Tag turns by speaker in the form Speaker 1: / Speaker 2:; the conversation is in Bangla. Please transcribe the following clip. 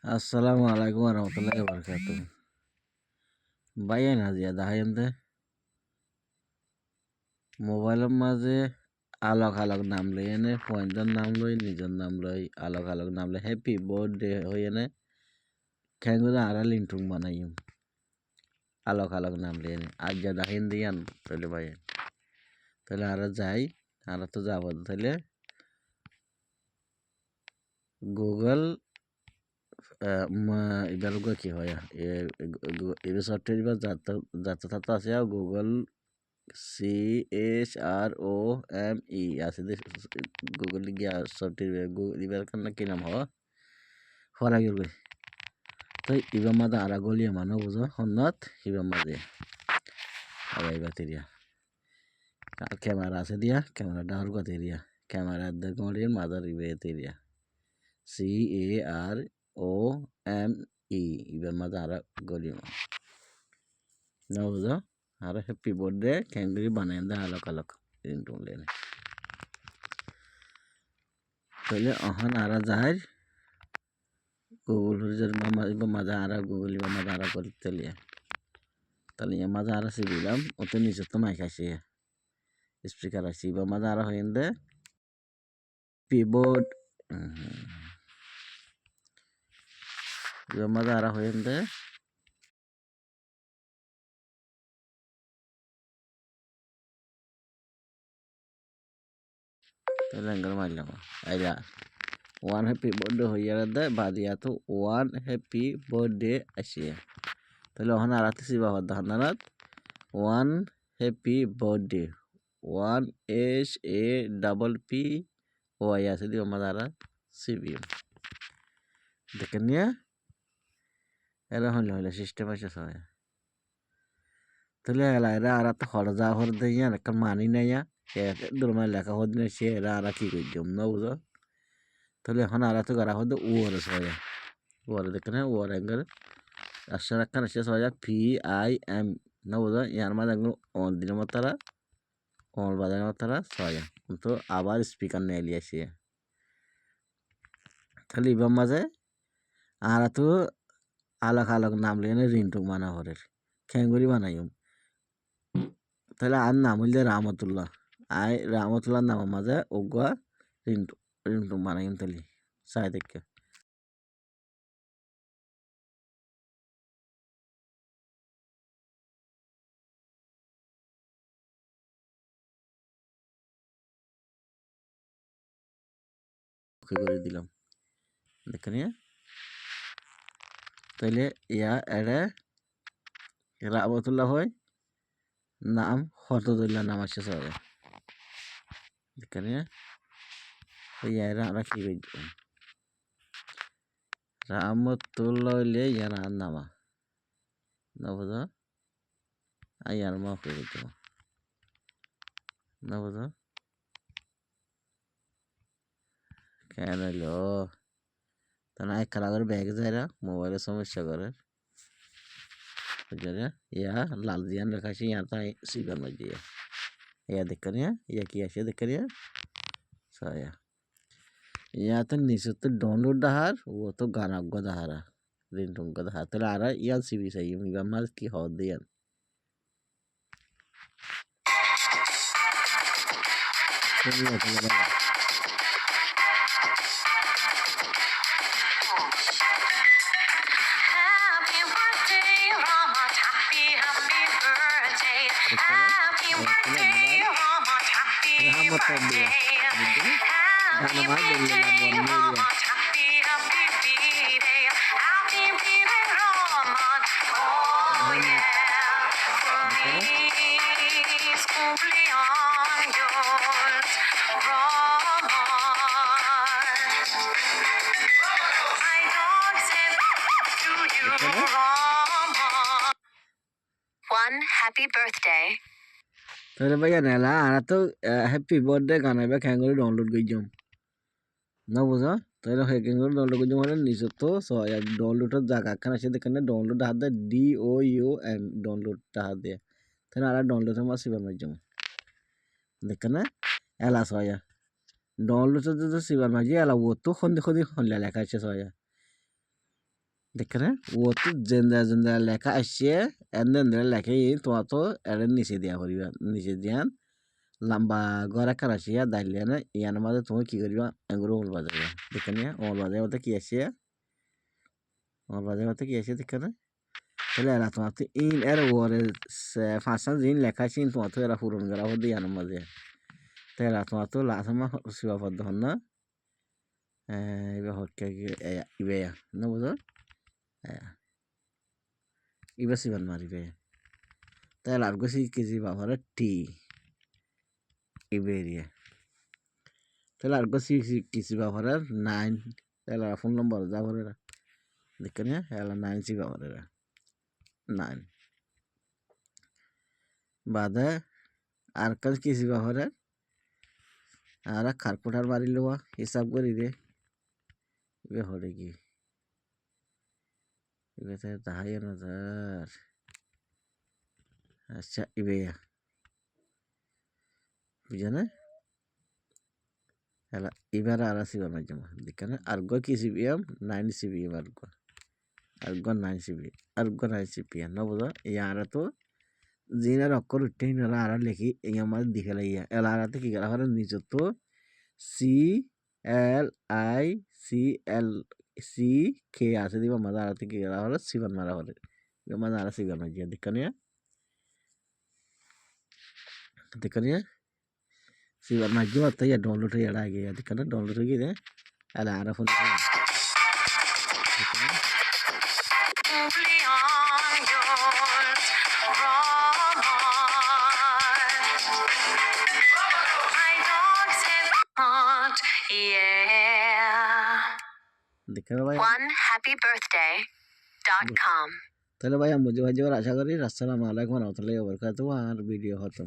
Speaker 1: আসসালামু আলাইকুম রহমতুল্লাহি বারকাতুহ। বাইয়ান হাজিয়া দাহাইন্দে মোবাইলের মাঝে আলোক আলোক নাম লই এনে পয়েন্টের নাম লই নিজের নাম লই আলোক নাম লই হ্যাপি বার্থডে হই এনে খেঙ্গুরে আরা লিন্টুং বানাইম আলোক নাম লই এনে আজ যা দাহিন দিয়ান তাহলে বাইয়ান তাহলে আরা যাই আরা তো যাব তাহলে গুগল এবার কি হয় এবার সফটওয়্যার এবার যাতে থাকতে আছে গুগল CHROME আছে গুগল গিয়া সফটওয়্যার গুগল কান্না কি নাম হওয়া হরা গেল তো ইবার মাঝে আরা গলিয়ে মানো বুঝো হন্নত ইবার মাঝে আবার এবার তেরিয়া আর ক্যামেরা আছে দিয়া ক্যামেরা ডাউর কথা এরিয়া ক্যামেরা গলিয়ে মাদার ইবে তেরিয়া CAROME ইবার মাঝে আরা গলিয়ে না বুঝো আর হ্যাপি বার্থডে ক্যাঙ্গুরি বানাই দে আলোক রিংটোন লেনে তাহলে অহন আরা যাই গুগল হরিজের মাঝে আরা গুগল ইবা মাঝে আরা করে তেলিয়া তাহলে ইয়া মাঝে আরা সিবিলাম ওতে নিচে তো মাইক আসি স্পিকার আসি ইবা মাঝে আরা হইন দে পিবোর্ড ইবা মাঝে আরা হইন দে তাহলে এঙ্গল মারলাম আইরা ওয়ান হ্যাপি বার্থডে হইয়া দে বাদিয়া তো ওয়ান হ্যাপি বার্থডে আসিয়া তাহলে ওখানে আরাতে সিবা হদ হান্নারাত one happy birthday one SAPPY আছে দিও মাদারা সিবিএম দেখেন নিয়ে এরা হইলে সিস্টেম আছে সবাই তাহলে এরা আর তো হর যা হর দেয়া একটা মানি নেয়া দরমা লেখা হদ না সে এরা আর কি কই জম না বুঝো তাহলে এখন আর তো করা হদ ওর সবাই ওর দেখেন ওর অ্যাঙ্গেল আশা রাখান সে সবাই PIM না বুঝো ইয়ার মাঝে অন দিনের মতারা অন বাজারের মতারা সবাই কিন্তু আবার স্পিকার নিয়ে লিয়ে আসি তাহলে ইবার মাঝে আর তো আলোক নাম লিয়ে রিন্টুক মানা হরের খেঙ্গুরি বানাইম তাহলে আর নাম হইলে রাহমতুল্লাহ রাহমতুল্লাহ নামের মাঝে ওগুয়া রিন্টুক বানাইম তাহলে চাই দেখে করে দিলাম দেখেন তাহলে ইয়া এড়ে রাহমতুল্লাহ হয় নাম হরদুল্লাহ নাম আসছে সবাই দেখেন ইয়া আমরা কি করি রাহমতুল্লাহ হইলে ইয়ার নামা না বুঝো আয়ার মা করে দেবো না বুঝো কেন এলো তা না এক খেলা করে ব্যাগ যায় মোবাইলের সমস্যা করে ইয়া লাল জিয়ান লেখাছি ইয়া তাই সিগার মাঝ দিয়ে ইয়া দেখেন ইয়া কি আছে দেখেন সায়া ইয়া তো নিচে তো ডাউনলোড দাহার ও তো গানা দাহারা রিংটোন দাহার তাহলে আর ইয়ান সিবি চাই ইবা মাছ কি হওয়া দিয়ান
Speaker 2: One happy birthday.
Speaker 1: তাহলে ভাইয়া নেলা আর তো হ্যাপি বার্থডে গান এবার খেঙ্গুরি ডাউনলোড করে যাম না বুঝা তাহলে খেঙ্গুরি ডাউনলোড করে যাম মানে নিচে তো ডাউনলোডের জায়গা খান আছে দেখেন ডাউনলোড হাত দেয় DOUN ডাউনলোডটা হাত দিয়ে তাহলে আর ডাউনলোডের মাছ সিবার মাঝ যাবো দেখেন এলা সয়া ডাউনলোড তো সিবার মাঝে এলা ও তো খন্দি লেখা আছে সয়া দেখেন ও তো জেন্দা জেন্দা লেখা আসছে এন্দেন লেখা তোমার তো এর নিচে দিয়া করিবা নিচে দিয়ান লম্বা গড়া কারাসিয়া দাইলিয়া না ইয়ার মাঝে তুমি কি করিবা এগুলো ওল বাজাবে দেখেন ওল বাজাবে কি আসছে ওল বাজাবে কি আসছে দেখেন তাহলে এরা তোমার তো ইন এর ওরে ফাঁসা জিন লেখা আছে তোমার তো এরা পূরণ করা হতে ইয়ার মাঝে তাই এরা তোমার তো লাসমা শিবা পদ্ম হন না এবার হচ্ছে ইবে না বুঝো ইবে শিবান মারিবে তাই আর গেছি কেজি বাবার টি ইবেরিয়া তাহলে আর গেছি কিছু বাবার 9 তাহলে ফোন নম্বর যাবার দেখেন এলা 9 সি বাবার 9 বাদে আর কাজ কিছু বাবার আর খারকুটার বাড়ি লোয়া হিসাব করি রে ইবে হরে কি ইবে তো তাহাই না স্যার আচ্ছা ইবে বুঝে এলা এবার আর সিবার মাধ্যমে দেখেন আর্গো কি সিবিএম 9 সিবিএম আর্গো 9 সিবি আর্গো 9 সিপিএম না বুঝো ইয়ার তো জিনার অক্ষর উঠে না আর লেখি এই আমার দিকে লাইয়া এলা আর কি করা হয় নিচে তো C L I C L C কে আছে দিবা মাঝে আর কি করা হয় সিবার মারা হলে মাঝে আর সিবার মাঝে দেখেন सिवर माइक आता है डाउनलोड है आ गया दिखा ना डाउनलोड हो गया अरे आ रहा फोन दिखा भाई
Speaker 2: onehappybirthday.com
Speaker 1: चलो भाई हम मुझे भाई और आशा करी अस्सलाम वालेकुम रहमतुल्लाहि व बरकातहू और वीडियो खत्म